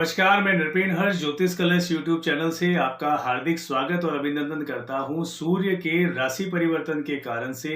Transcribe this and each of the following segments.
नमस्कार, मैं नृपेन हर्ष ज्योतिष कलश यूट्यूब चैनल से आपका हार्दिक स्वागत और अभिनंदन करता हूं। सूर्य के राशि परिवर्तन के कारण से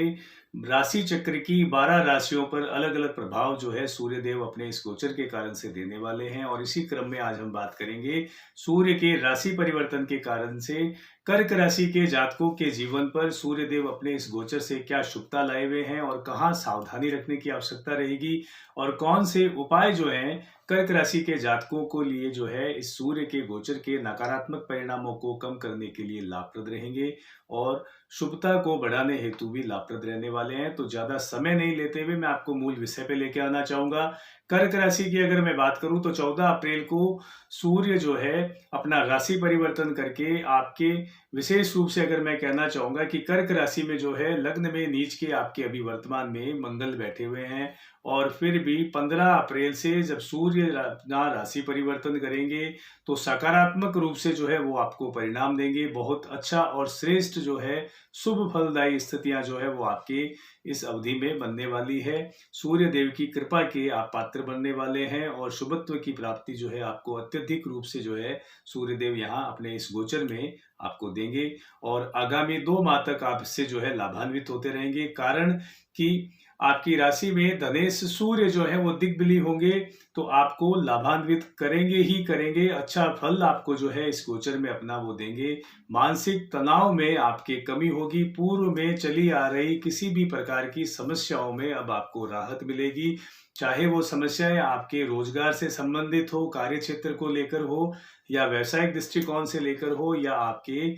राशि चक्र की 12 राशियों पर अलग अलग प्रभाव जो है सूर्य देव अपने इस गोचर के कारण से देने वाले हैं। और इसी क्रम में आज हम बात करेंगे सूर्य के राशि परिवर्तन के कारण से कर्क राशि के जातकों के जीवन पर सूर्य देव अपने इस गोचर से क्या शुभता लाए हुए हैं और कहाँ सावधानी रखने की आवश्यकता रहेगी और कौन से उपाय जो हैं कर्क राशि के जातकों को लिए जो है इस सूर्य के गोचर के नकारात्मक परिणामों को कम करने के लिए लाभप्रद रहेंगे और शुभता को बढ़ाने हेतु भी लाभप्रद रहने वाले हैं। तो ज्यादा समय नहीं लेते हुए मैं आपको मूल विषय पे लेके आना चाहूंगा। कर्क राशि की अगर मैं बात करूं तो 14 अप्रैल को सूर्य जो है अपना राशि परिवर्तन करके आपके विशेष रूप से अगर मैं कहना चाहूंगा कि कर्क राशि में जो है लग्न में नीच के आपके अभी वर्तमान में मंगल बैठे हुए हैं। और फिर भी 15 अप्रैल से जब सूर्य अपना राशि परिवर्तन करेंगे तो सकारात्मक रूप से जो है वो आपको परिणाम देंगे। बहुत अच्छा और श्रेष्ठ जो है शुभ फलदायी स्थितियां जो है वो आपके इस अवधि में बनने वाली है। सूर्य देव की कृपा के आप पात्र बनने वाले हैं और शुभत्व की प्राप्ति जो है आपको अत्यधिक रूप से जो है सूर्य देव यहाँ अपने इस गोचर में आपको देंगे। और आगामी 2 माह तक आप इससे जो है लाभान्वित होते रहेंगे, कारण कि आपकी राशि में धनेश सूर्य जो है वो दिग्बली होंगे तो आपको लाभान्वित करेंगे ही करेंगे। अच्छा फल आपको जो है इस गोचर में अपना वो देंगे। मानसिक तनाव में आपके कमी होगी। पूर्व में चली आ रही किसी भी प्रकार की समस्याओं में अब आपको राहत मिलेगी, चाहे वो समस्याएं आपके रोजगार से संबंधित हो, कार्य क्षेत्र को लेकर हो, या व्यवसायिक दृष्टिकोण से लेकर हो, या आपके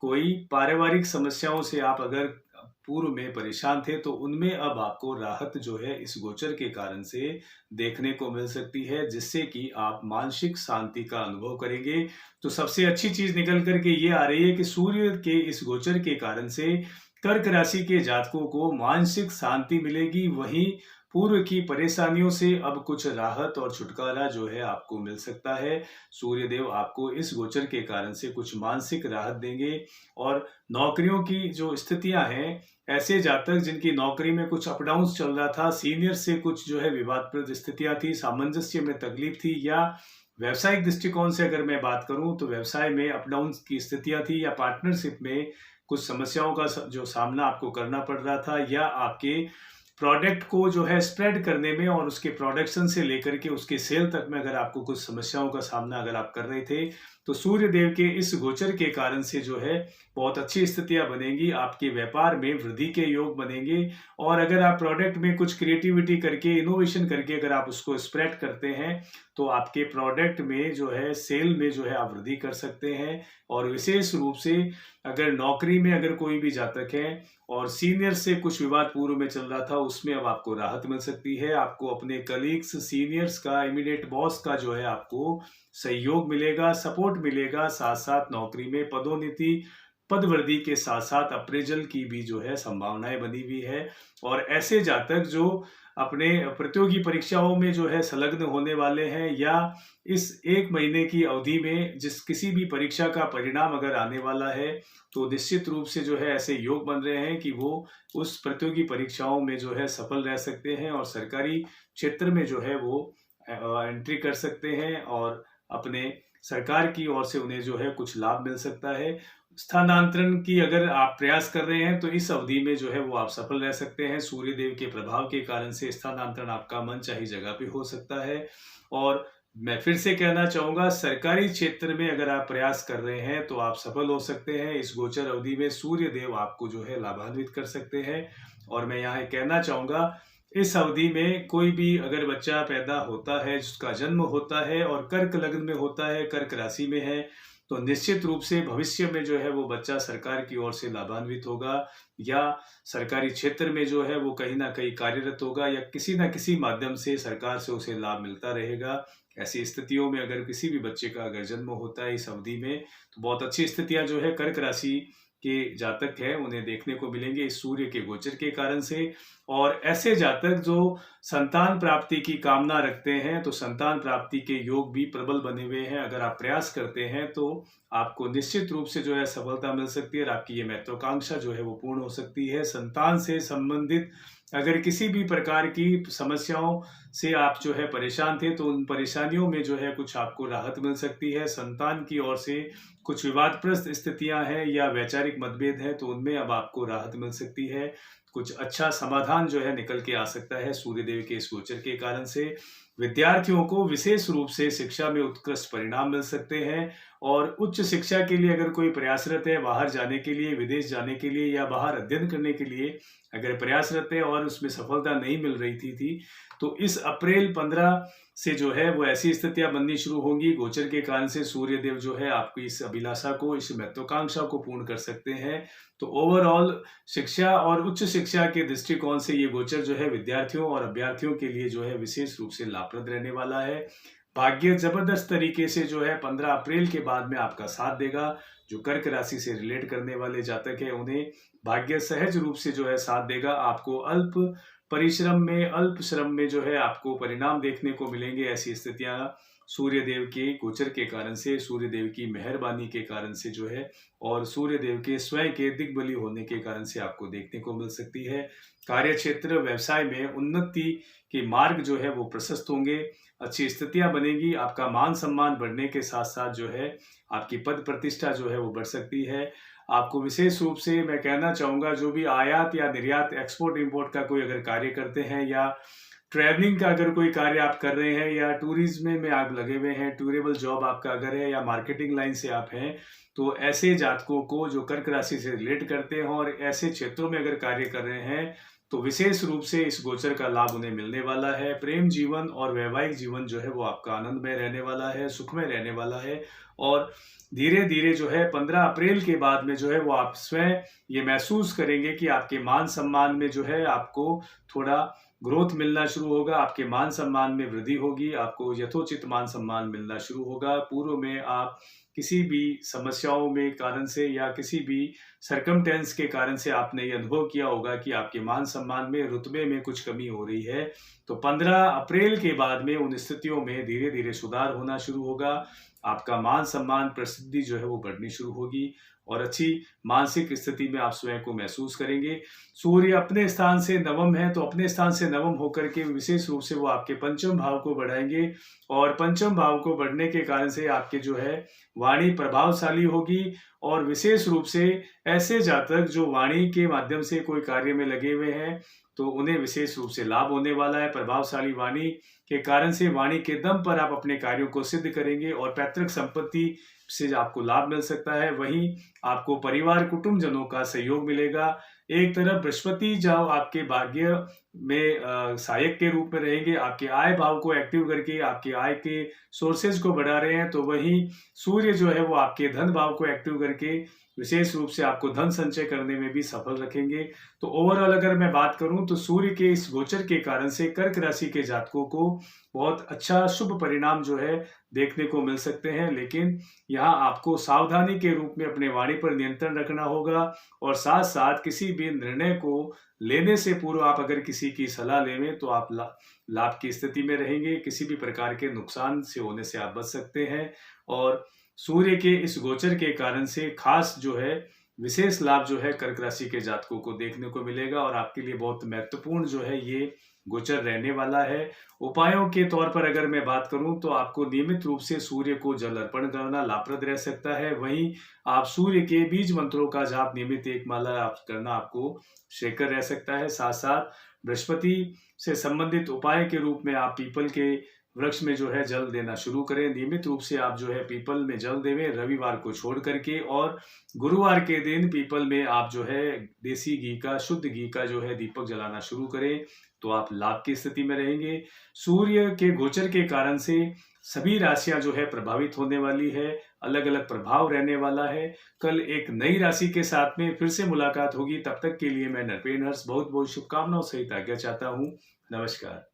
कोई पारिवारिक समस्याओं से आप अगर पूर्व में परेशान थे तो उनमें अब आपको राहत जो है इस गोचर के कारण से देखने को मिल सकती है, जिससे कि आप मानसिक शांति का अनुभव करेंगे। तो सबसे अच्छी चीज निकल करके ये आ रही है कि सूर्य के इस गोचर के कारण से कर्क राशि के जातकों को मानसिक शांति मिलेगी। वहीं पूर्व की परेशानियों से अब कुछ राहत और छुटकारा जो है आपको मिल सकता है। सूर्य देव आपको इस गोचर के कारण से कुछ मानसिक राहत देंगे। और नौकरियों की जो स्थितियां हैं, ऐसे जातक जिनकी नौकरी में कुछ अप डाउन चल रहा था, सीनियर से कुछ जो है विवादप्रद स्थितियां थी, सामंजस्य में तकलीफ थी, या व्यवसायिक दृष्टिकोण से अगर मैं बात करूं तो व्यवसाय में अप डाउन की स्थितियां थी, या पार्टनरशिप में कुछ समस्याओं का जो सामना आपको करना पड़ रहा था, या आपके प्रोडक्ट को जो है स्प्रेड करने में और उसके प्रोडक्शन से लेकर के उसके सेल तक में अगर आपको कुछ समस्याओं का सामना अगर आप कर रहे थे, तो सूर्य देव के इस गोचर के कारण से जो है बहुत अच्छी स्थितियां बनेंगी। आपके व्यापार में वृद्धि के योग बनेंगे। और अगर आप प्रोडक्ट में कुछ क्रिएटिविटी करके, इनोवेशन करके अगर आप उसको स्प्रेड करते हैं तो आपके प्रोडक्ट में जो है सेल में जो है आप वृद्धि कर सकते हैं। और विशेष रूप से अगर नौकरी में अगर कोई भी जातक है और सीनियर से कुछ विवाद पूर्व में चल रहा था, उसमें अब आपको राहत मिल सकती है। आपको अपने कलीग्स, सीनियर्स का, इमीडिएट बॉस का जो है आपको सहयोग मिलेगा, सपोर्ट मिलेगा। साथ साथ नौकरी में पदोन्नति, पदवृद्धि के साथ साथ अप्रेजल की भी जो है संभावनाएं बनी हुई है। और ऐसे जातक जो अपने प्रतियोगी परीक्षाओं में जो है संलग्न होने वाले हैं, या इस 1 महीने की अवधि में जिस किसी भी परीक्षा का परिणाम अगर आने वाला है, तो निश्चित रूप से जो है ऐसे योग बन रहे हैं कि वो उस प्रतियोगी परीक्षाओं में जो है सफल रह सकते हैं और सरकारी क्षेत्र में जो है वो एंट्री कर सकते हैं और अपने सरकार की ओर से उन्हें जो है कुछ लाभ मिल सकता है। स्थानांतरण की अगर आप प्रयास कर रहे हैं तो इस अवधि में जो है वो आप सफल रह सकते हैं। सूर्य देव के प्रभाव के कारण से स्थानांतरण आपका मनचाही जगह पे हो सकता है। और मैं फिर से कहना चाहूंगा, सरकारी क्षेत्र में अगर आप प्रयास कर रहे हैं तो आप सफल हो सकते हैं। इस गोचर अवधि में सूर्य देव आपको जो है लाभान्वित कर सकते हैं। और मैं यहाँ कहना चाहूंगा, इस अवधि में कोई भी अगर बच्चा पैदा होता है, जिसका जन्म होता है और कर्क लग्न में होता है, कर्क राशि में है, तो निश्चित रूप से भविष्य में जो है वो बच्चा सरकार की ओर से लाभान्वित होगा, या सरकारी क्षेत्र में जो है वो कहीं ना कहीं कार्यरत होगा, या किसी ना किसी माध्यम से सरकार से उसे लाभ मिलता रहेगा। ऐसी स्थितियों में अगर किसी भी बच्चे का अगर जन्म होता है इस अवधि में, तो बहुत अच्छी स्थितियां जो है कर्क राशि के जातक हैं उन्हें देखने को मिलेंगे इस सूर्य के गोचर के कारण से। और ऐसे जातक जो संतान प्राप्ति की कामना रखते हैं, तो संतान प्राप्ति के योग भी प्रबल बने हुए हैं। अगर आप प्रयास करते हैं तो आपको निश्चित रूप से जो है सफलता मिल सकती है और आपकी ये महत्वाकांक्षा जो है वो पूर्ण हो सकती है। संतान से संबंधित अगर किसी भी प्रकार की समस्याओं से आप जो है परेशान थे, तो उन परेशानियों में जो है कुछ आपको राहत मिल सकती है। संतान की ओर से कुछ विवादग्रस्त स्थितियां हैं या वैचारिक मतभेद हैं, तो उनमें अब आपको राहत मिल सकती है। कुछ अच्छा समाधान जो है निकल के आ सकता है सूर्यदेव के इस गोचर के कारण से। विद्यार्थियों को विशेष रूप से शिक्षा में उत्कृष्ट परिणाम मिल सकते हैं, और उच्च शिक्षा के लिए अगर कोई प्रयासरत है, बाहर जाने के लिए, विदेश जाने के लिए या बाहर अध्ययन करने के लिए अगर प्रयासरत है और उसमें सफलता नहीं मिल रही थी, तो इस अप्रैल 15 से जो है वो ऐसी स्थितियां बननी शुरू होंगी। गोचर के कारण से सूर्यदेव जो है आपकी इस अभिलाषा को, इस महत्वाकांक्षा को पूर्ण कर सकते हैं। तो ओवरऑल शिक्षा और उच्च शिक्षा के दृष्टिकोण से ये गोचर जो है विद्यार्थियों और अभ्यर्थियों के लिए जो है विशेष रूप से लाभप्रद रहने वाला है। भाग्य जबरदस्त तरीके से जो है 15 अप्रैल के बाद में आपका साथ देगा। जो कर्क राशि से रिलेट करने वाले जातक है, उन्हें भाग्य सहज रूप से जो है साथ देगा। आपको अल्प परिश्रम में, अल्प श्रम में जो है आपको परिणाम देखने को मिलेंगे। ऐसी स्थितियां सूर्यदेव के गोचर के कारण से, सूर्यदेव की मेहरबानी के कारण से जो है, और सूर्यदेव के स्वयं के दिग्बली होने के कारण से आपको देखने को मिल सकती है। कार्य क्षेत्र, व्यवसाय में उन्नति के मार्ग जो है वो प्रशस्त होंगे, अच्छी स्थितियां बनेगी। आपका मान सम्मान बढ़ने के साथ साथ जो है आपकी पद प्रतिष्ठा जो है वो बढ़ सकती है। आपको विशेष रूप से मैं कहना चाहूंगा, जो भी आयात या निर्यात, एक्सपोर्ट इंपोर्ट का कोई अगर कार्य करते हैं, या ट्रैवलिंग का अगर कोई कार्य आप कर रहे हैं, या टूरिज्म में आप लगे हुए हैं, टूरेबल जॉब आपका अगर है, या मार्केटिंग लाइन से आप हैं, तो ऐसे जातकों को जो कर्क राशि से रिलेट करते हैं और ऐसे क्षेत्रों में अगर कार्य कर रहे हैं, तो विशेष रूप से इस गोचर का लाभ उन्हें मिलने वाला है। प्रेम जीवन और वैवाहिक जीवन जो है वो आपका आनंदमय रहने वाला है, सुखमय रहने वाला है। और धीरे धीरे जो है 15 अप्रैल के बाद में जो है वो आप स्वयं ये महसूस करेंगे कि आपके मान सम्मान में जो है आपको थोड़ा ग्रोथ मिलना शुरू होगा, आपके मान सम्मान में वृद्धि होगी, आपको यथोचित मान सम्मान मिलना शुरू होगा। पूर्व में आप किसी भी समस्याओं में कारण से या किसी भी सरकमटेंस के कारण से आपने ये अनुभव किया होगा कि आपके मान सम्मान में, रुतबे में कुछ कमी हो रही है, तो 15 अप्रैल के बाद में उन स्थितियों में धीरे धीरे सुधार होना शुरू होगा। आपका मान सम्मान, प्रसिद्धि जो है वो बढ़नी शुरू होगी, और अच्छी मानसिक स्थिति में आप स्वयं को महसूस करेंगे। सूर्य अपने स्थान से नवम है, तो अपने स्थान से नवम होकर के विशेष रूप से वो आपके पंचम भाव को बढ़ाएंगे, और पंचम भाव को बढ़ने के कारण से आपके जो है वाणी प्रभावशाली होगी। और विशेष रूप से ऐसे जातक जो वाणी के माध्यम से कोई कार्य में लगे हुए हैं, तो उन्हें विशेष रूप से लाभ होने वाला है। प्रभावशाली वाणी के कारण से, वाणी के दम पर आप अपने कार्यों को सिद्ध करेंगे, और पैतृक संपत्ति से आपको लाभ मिल सकता है। वहीं आपको परिवार, कुटुंब जनों का सहयोग मिलेगा। एक तरफ बृहस्पति जो आपके भाग्य में सहायक के रूप में रहेंगे, आपके आय भाव को एक्टिव करके आपके आय के सोर्सेज को बढ़ा रहे हैं, तो वहीं सूर्य जो है वो आपके धन भाव को एक्टिव करके विशेष रूप से आपको धन संचय करने में भी सफल रखेंगे। तो ओवरऑल अगर मैं बात करूं, तो सूर्य के इस गोचर के कारण से कर्क राशि के जातकों को बहुत अच्छा शुभ परिणाम जो है देखने को मिल सकते हैं। लेकिन यहाँ आपको सावधानी के रूप में अपने वाणी पर नियंत्रण रखना होगा, और साथ साथ किसी भी निर्णय को लेने से पूर्व आप अगर किसी की सलाह लें तो आप लाभ की स्थिति में रहेंगे। किसी भी प्रकार के नुकसान से होने से आप बच सकते हैं। और सूर्य के इस गोचर के कारण से खास जो है विशेष लाभ जो है कर्क राशि के जातकों को देखने को मिलेगा, और आपके लिए बहुत महत्वपूर्ण जो है ये गोचर रहने वाला है। उपायों के तौर पर अगर मैं बात करूं, तो आपको नियमित रूप से सूर्य को जल अर्पण करना लाभप्रद रह सकता है। वहीं आप सूर्य के बीज मंत्रों का जाप नियमित एक माला आप करना आपको श्रेयकर रह सकता है। साथ साथ बृहस्पति से संबंधित उपाय के रूप में आप पीपल के वृक्ष में जो है जल देना शुरू करें। नियमित रूप से आप जो है पीपल में जल देवें, रविवार को छोड़ करके, और गुरुवार के दिन पीपल में आप जो है देसी घी का, शुद्ध घी का जो है दीपक जलाना शुरू करें, तो आप लाभ की स्थिति में रहेंगे। सूर्य के गोचर के कारण से सभी राशियां जो है प्रभावित होने वाली है, अलग अलग प्रभाव रहने वाला है। कल एक नई राशि के साथ में फिर से मुलाकात होगी। तब तक के लिए मैं नरपेन हर्ष बहुत बहुत शुभकामनाओं सहित आज्ञा चाहता हूँ। नमस्कार।